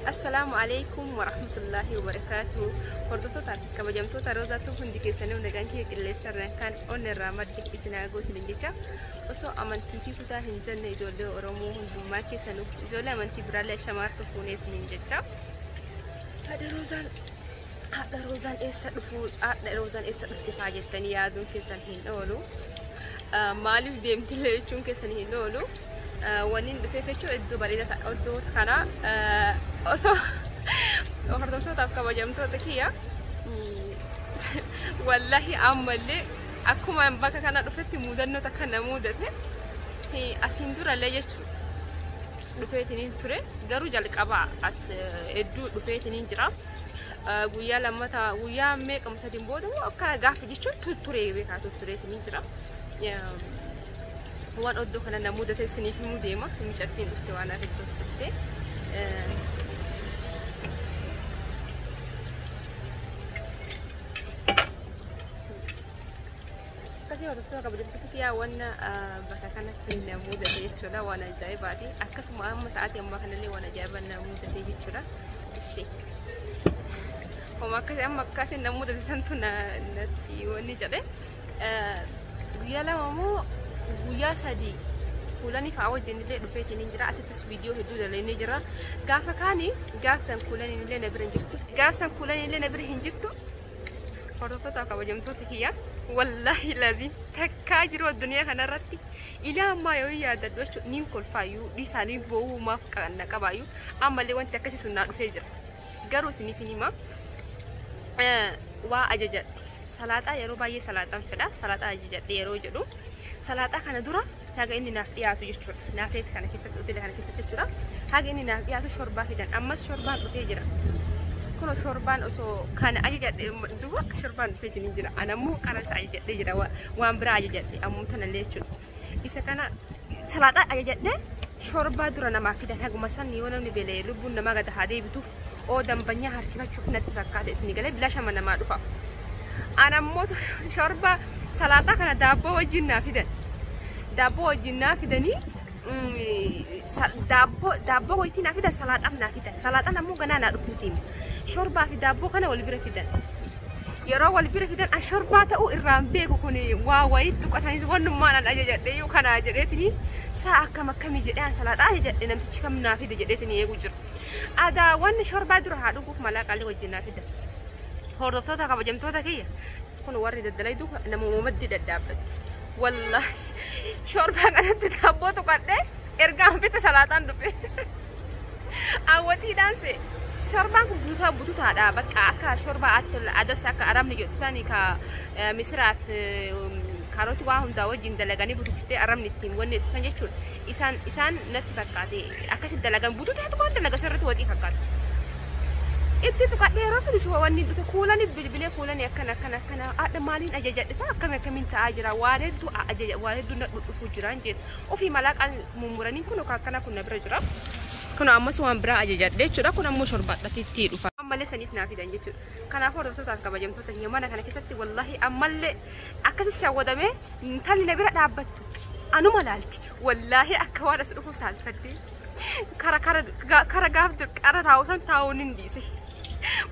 السلام عليكم ورحمة الله وبركاته. فردوتا كبجمتوتا روزاتو هندي كيسانو نغانكي اللي سرنا كان اون الرامات ديك اسناغو سنجيكا وسو امانتي في فتا هنجن يدولو اورمو هندو ما كيسانو يدولو امانتي برالة شمارتو فونيس ننجيكا هذا روزان ايسا دفو روزان ايسا دفو جتاني يادون كيسان هندولو مالي ديمتلي چون كيسان هندولو ونين دفيفيشو ادو بريدة ادو خانا أصو وخرطوشو تابكا بجمتو تكيا والله أمالي أكما ينبكا كان دفتي مودنو تكنا مودته هي أسندورا ليجو دفتينين توري غارو جالك أبا أس ادو دفتينين جرا ويا لما تا ويا ميك أمساتين بودو وكا غافي جيشو توري بيكا توري تنين جرا وان أدو كنا نمودته سنيف موديما مجاتين دفتوانا رجو دفتي كثير رسول قبل كتير وانا بكاكنا في نموذج يشولا وانا جايباتي أكسم أهم ساعات يوم بكنا لي وانا جايبا نموذج يشولا الشيء وما كسي أما كسي نموذج سنتنا نتي ونجده ويالا مامو ويا سدي كلاني فاول جندلة دفعتي نجرا أسيتس فيديو هدو دلني نجرا قافا كاني قافسن كلاني نلي نبرنجستو قافسن كلاني نلي نبرنجستو فردوتا تاكا بجمتو تكيا والله لازم تكاجرو الدنيا هنا رتي إلى ما يوي هذا دوش نيم كل فايو لساني بوه ما فكرنا كبايو أما اللي وانت كسي سنة فيجر قارو سني فيني ما وأججت سلطة يرو باي سلطة فدا سلطة أججت يرو جدو سلطة كنا دورا هاga inni naaf dhiyaatu jechuudha. Naafeet kana keessatti hoteela kana keessatti jechuudha. Haga inni naaf dhiyaatu shorbaa fidan. Ammas shorbaan dhufee jira. Kun shorbaan osoo kana ajajadhe duuba shorbaan dhufee jira. Anammoo qaras ajajadhe jira. Waan biraa ajajadhe ammoo tana jechuudha. Isa kana salaaxaa ajajadhe shorbaa dura namaa fidan. Haguma san yoo namni beelee lubbuun namaa gad haa deebituuf oo dambanyaa harkifachuuf natti fakkaata isin galee bilaashama namaa dhufa. Anammoo shorbaa salaaxaa kana daabboo wajjin naa fidan. دابو جينا في دني دابو ويتنا في ده سلطة أنا في ده سلطة أنا مو جنا نعرفوتين شوربة في دابو كنا والبيرة في ده يرى والبيرة في ده الشوربة تأو إرام بيكو كوني وايد تقطعني زوان ما أنا أجد يو كنا أجدتني ساعة كم يجي سلطة أجد أنا متى كم نافي ده جدتني يوجر هذا وان شوربة درو هادو كوف ملاك على وجهنا في ده هو رفضتها كبجم توتا كيا كنا ورد الدلايدو أنا ممدد الدابت والله شوربة كانت تدابو تقطع إرجع في تسلطان دبي أودي دانسي شوربة بوتو هذا بقى شوربة ada saka aram ni sani ka misraf karoti wahum dawo jindalagani butu chute aram nitin wonne sanje chul isan nat bakate akasi dalagan butu ta ko dalaga sertu wati fakat itu tuh kak daerah tuh disuruh wani bisa kulan nih beli kulan ya kana ada malin aja jadi saya kami minta aja warid tuh aja warid tuh nak fujuran jet ofi malak al mumurani kuno kakana kuna berjurak kuno amma suam bra aja jadi curah kuno mau sorbat tapi tiru amma le sanit nafi dan jet kana for tuh tak kabajam tuh tanya mana kana kisah tuh wallahi amma le akasi syawadame tali nabira dapat anu malalti wallahi akawar asrufu salfati kara gaf tuh kara tausan taunin di sih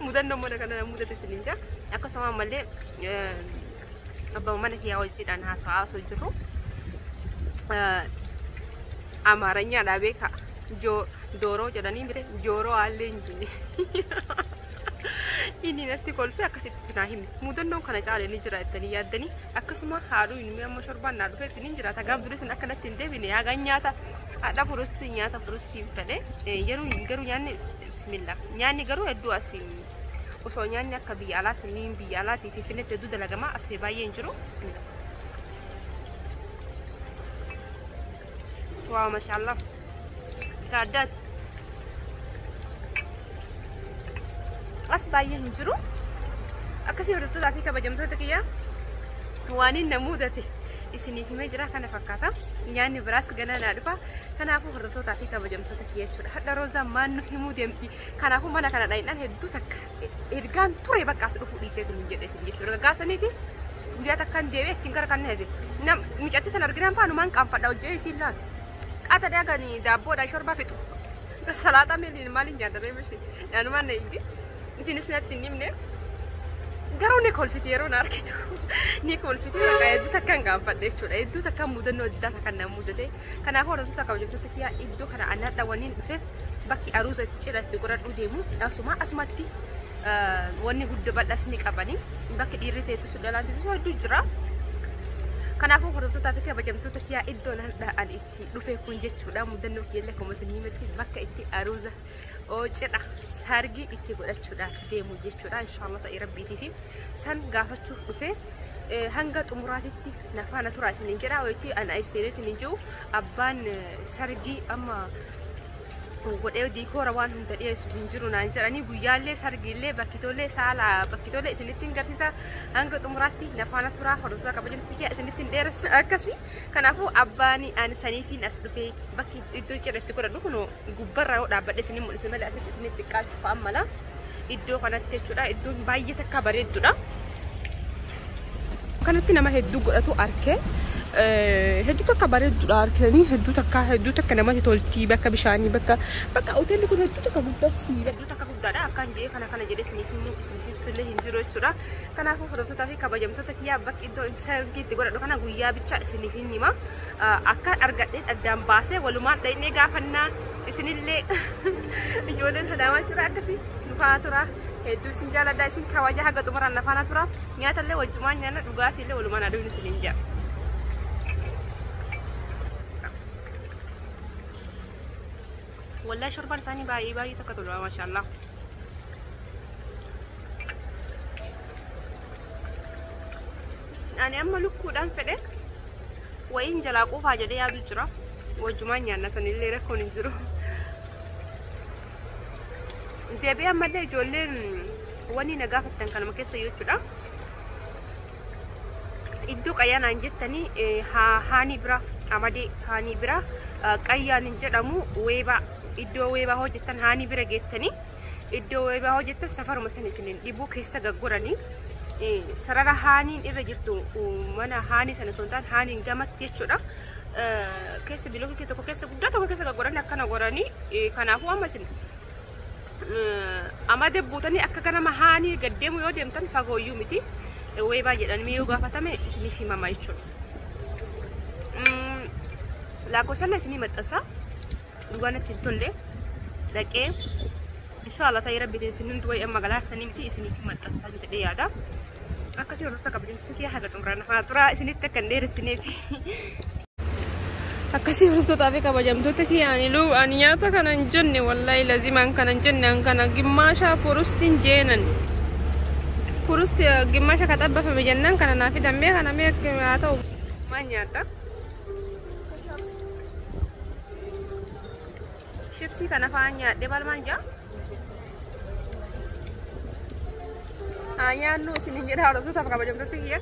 mudan no mana kana muda tesininja aku sama male abang mana kia wajib dan haso juru amaranya ada beka doro jadi bere joro alen juni ini nanti kalau saya kasih tunahim mudan no kana cale ni jera tani ya dani aku semua haru ini memang sorban nado fe tini jera tagam dulu sen akan tinde bini ya ganyata ada furusti nyata furusti tade garu nyanyi bismillah nyanyi garu edu asim uso nyanyi kabi ala senin bi ala titi fine tedu dalaga ma asli bayi njuru bismillah wow masyaallah kadat as bayi njuru akasi horto tapi kabajam to takiya wani namudate isini kuma jira kana fakata nyani bras gana na dufa kana ku horto tapi kabajam to takiya shura hada roza man himu demti kana ku mana kana dai dan heddu tak irgan ture bakas du fudi setu njede ti shura gasani ti dia takkan dewe cingkar kan hede nam micati sanar gran pa no man kan fada oje silan ata daga ni dabo da shorba fitu Salata melin malin jada rebeshi. Anu mana ini? Sini sinati nimne. Garuu ni kolfiti yeroo na argitu ni kolfiti bakka hedduu takkaan gaanfadhe jechuudha. Hedduu takkaan mudannoo addaa takkaan nama mudate. Kanaafuu hordoftoota akka hojjettoota kiyyaa iddoo kana annaadha waniin dhufe bakki aruusa itti cidhatti godhadhu deemu asumatti wanni guddaa bal'as ni qabani. Bakki dhiirri ta'etu sudalaantisu hedduu jira. Kanaafuu hordoftoota fi kabajamtoota kiyyaa iddoo an itti dhufe kun jechuudha. Mudannoo kiyyaallee akkuma isin himatti bakka itti aruusa cidha sargi itti godhachuudhaaf deemu jechuudha. Inshallah ta'e rabbiitii fi san gaafachuuf dhufe hanga xumuraatitti na faana turaa isiniin jedha. Wayitii ana iseetiin hin jiru abbaan sargii amma godhee diikoora waan hunda dhiyeessu hin jiru naan jedhanii guyyaallee sargiillee bakkitoolee saala bakkitoolee isinitti garsiisa hanga xumuraatti na faana turaa hordoftoota kabajamtoota kiyyaa isinitti dheeressu akkasii. Kanaafuu abbaan ani saniifiin as dhufee bakki iddoo cidhatti godhadhu kun gubbarraa yoo dhaabbadhe isin mul'ise malee asitti isinitti xiqqaachuu fa'a mala iddoo kanatti jechuudha. Iddoon baay'ee takka bareedduudha. Kanatti nama hedduu godhatu arkee hedduu takka bareedduudha arkanii hedduu takka namatti toltii bakka bishaanii bakka hoteelli kun hedduu takka guddaasi hedduu takka guddaadha. Akkaan jee kana jedhee isiniif illee hin jiru jechuudha. Kanaafuu hordoftoota fi kabajamtoota kiyyaa bakki iddoo sargii itti godhadhu kana guyyaa bichaa isiniif hin hima. Akka argadheen addaan baasee walumaan dhaynee gaafannaa isinillee ijoolleen sadaamaa jira akkasii dhufaa tura. Hedduu isin jaaladha isin kawaja haga xumuraan nafaana tura. Nyaatallee wajjumaan nyaanna dhugaatiillee walumaan aduun isiniin jaa. والله شربان ثاني باي تكتلوا ما شاء الله. أنا أما لكو دان فده وين جلاقو فاجدة يا بجرا وجمان يانا سنيلي ركون يجرو. تبي أما ده جولين واني نجاف التنكال مكسر يجرا. إدوك أيان أنجت تاني هاني برا أمادي هاني برا كأيان نجت أمو ويبا iddoo weebaa hojjetan haanii bira geettanii iddoo weebaa hojjetan safaruma san isiniin dhibuu keessa gaggoranii sarara haaniin irra jirtu mana haanii sana osoo hin taane haaniin gamatti jechuudha. Keessa bilookii tokko keessa guddaa tokko keessa gaggoranii akkana goranii kanaafuu amma isin amma debbuutanii akka ganama haanii gaddeemu yoo deemtan fagooyyuu miti weebaa jedhanii yoo gaafatame isiniif himama jechuudha. Lakkoofsa isinii maxxansa. Dugaan itti tolle dhaqee inshallah ta'e rabbi isinin du'e amma galaatanii miti isiniif maxxansaa jedhee yaada. Akkasii hordoftoota kabajamtoota kiyyaa haga xumuraan nafaana tura isinitti akka hin dheeressineefi. Akkasii hordoftoota fi kabajamtoota kiyyaa ani nyaata kana hin jenne wallahi lazimaan kana hin jenne an kana gimmaasha furustiin jeenan furusti gimmaasha kaxabbafame jennaan kana naa fidamee kana mee haa ta'u maal nyaadha. Chipsi kana faanya debal manja. Nyaannu isinin jedha hordoftoota kabajamtoota kiyyaa.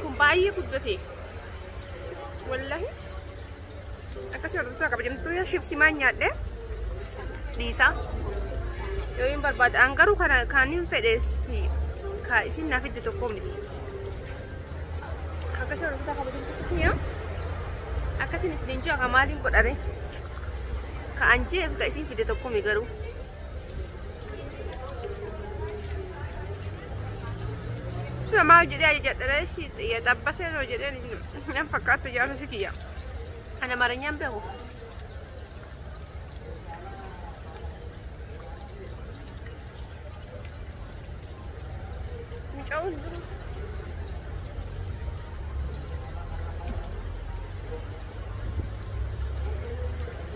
Kun baay'ee guddate. Wallahi. Akkasii hordoftoota kabajamtoota kiyyaa chipsi maan nyaadhe. Dhiisa. Yoo hin barbaade an garuu kana kaaniin fedhees ka isin naaf iddoo tokko miti. Akkasii hordoftoota kabajamtoota kiyyaa. Akkasiin isin jaa ka maaliin godhame ka anjee ka isin fide tokko mi garuu. Suna maal jedhee ajajadhee shi xabbasee yoo jedhee nan fakkaattu jaarsi kiyya. Ana maranyaan beeku.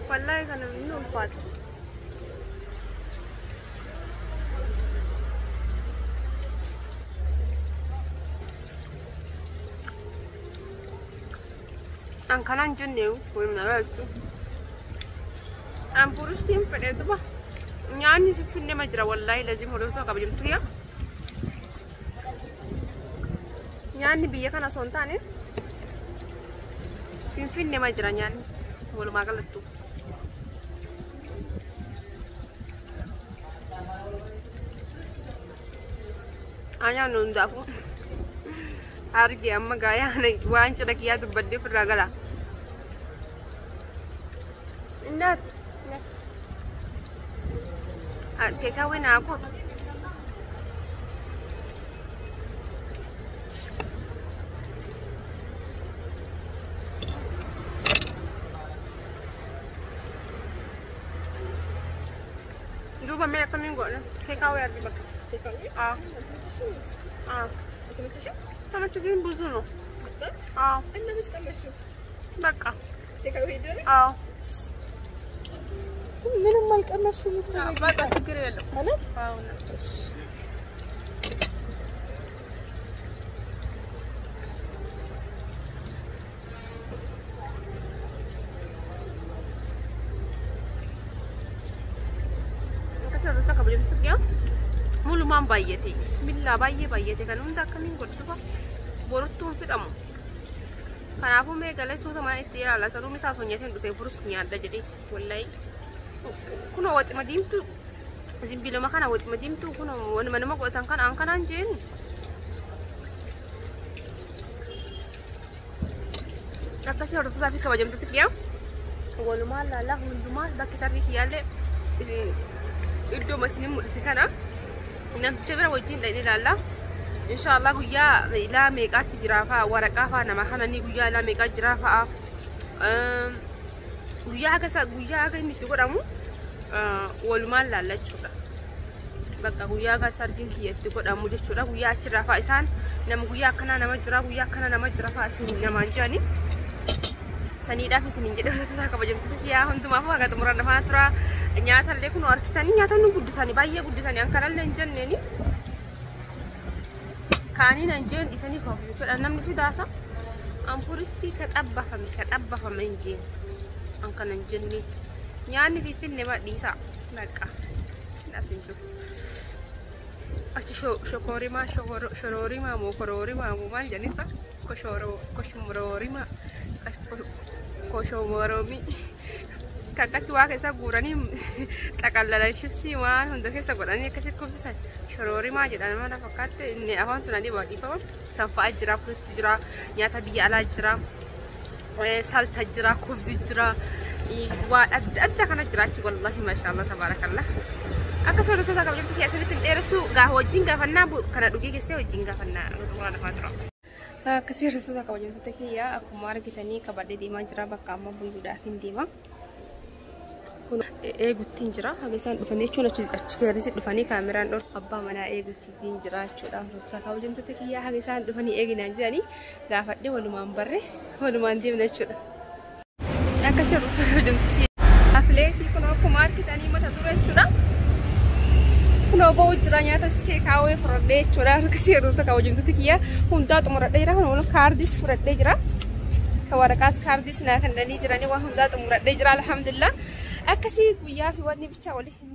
Wallahi kana minnu ulfaata. An kanan jennee wayim nagaatu. An furustiin fedhee duba nyaanni finfinnee ma jira wallahi lazim hordoftoota kabajamtu yaa. Nyaanni biyya kana osoo hin taane finfinnee ma jira nyaanni walumaa galattu. Anya nundafu أرجع أما جاي أنا وين شرك يا تبدي في الرجلة النات كيكا وين أكون دوبا ما يكمل قولنا كيكا وين أرجع بك أنت متشو؟ أنا تجين بزنو. أنت مش كمشو. بقى. تكاوي دوري؟ منو ما يكمشو؟ بقى تكري له. خلاص؟ كسر رتك بجيب سكيا. مولو مام بايتي. بسم الله بايتي كانون دا كمين قدوبا. borottuun fidhamu kanaafuu meegalee suuta maa itti yaala sanuu misaa sonyateen dhufee furus nyaadda jedhee wallahi kunoo waxima diimtuu zimbilama kana waxima diimtuu kunoo wanuma nama godhatan kan aan kanaan jeen akkasii hordoftotaa fi kabajamtoota kiyyaa walumaa laalaa hundumaa bakki sarrii kiyyaallee iddoo masiniin mul'ise kana namticha bira wajjin dhaqnee ilaallaa. إن شاء الله ويا لا ميقات جرافة ورقافة أنا ما خلني ويا لا ميقات جرافة ويا هذا إني تقول أمو والمال لا تشوفه بقى ويا هذا سردين كي تقول أمو تشوفه ويا جرافة إنسان نم ويا كنا نم جراف ويا كنا نم جرافة سنين نم جاني سنيدا في سنين جدا بس ساكا بجم تكيا هندو ما هو هذا مرة نفنا ترى نياتا لكن أركتاني نياتا نقول ساني باية قد ساني أنكرال لنجن نني كاني نجين إساني كوفي سؤال أنا من في داسة أم فورستي كتأبى فم نجين أنك نجني يعني في فيلم ما ديسا لك ناسنجو أشي شكوري ما شروري ما موكروري ما مومال جنسا كشمروري ما كشمرومي kakak tua kesa gurani takalalan shipsi wan hunda kesa gurani kasih kubsi shorori ma jadi mana fakat ini awan tu nanti bagi pun sampai ajra plus ajra nyata biya ala ajra sal tajra kubsi ajra wa ada kan ajra ci wallahi masyaallah tabarakallah aka sore tu takam jadi kiasa itu deresu gah wajin gah fanna bu kana dugi kese wajin gah fanna ngurana fatro kasih resu takam jadi tekiya aku mari kita ni kabade di majra bakama bu udah hindi ma eeguutiin jira hagesaan dhufanii jechuun achi keerisi dhufanii kaameraan dhor abbaa manaa eeguutiin jira jechuudha hordoftoota kabajamtoota kiyyaa hagesaan dhufanii eeginaan jiranii gaafadhee walumaan barre walumaan deemna jechuudha akkasii hordoftoota kabajamtoota kiyyaa atileetii kun akkuma argitanii mata dura jechuudha kunoo ba'u jira nyaata iskee kaawwee fudhadhee jechuudha akkasii hordoftoota kabajamtoota kiyyaa hundaa xumuradhee jira kun kaardis fudhadhee jira waraqaas kaardis naa kan danii jiranii waan hundaa xumuradhee jira alhamdulillah akkasii guyyaa fi wanni bicha wali hin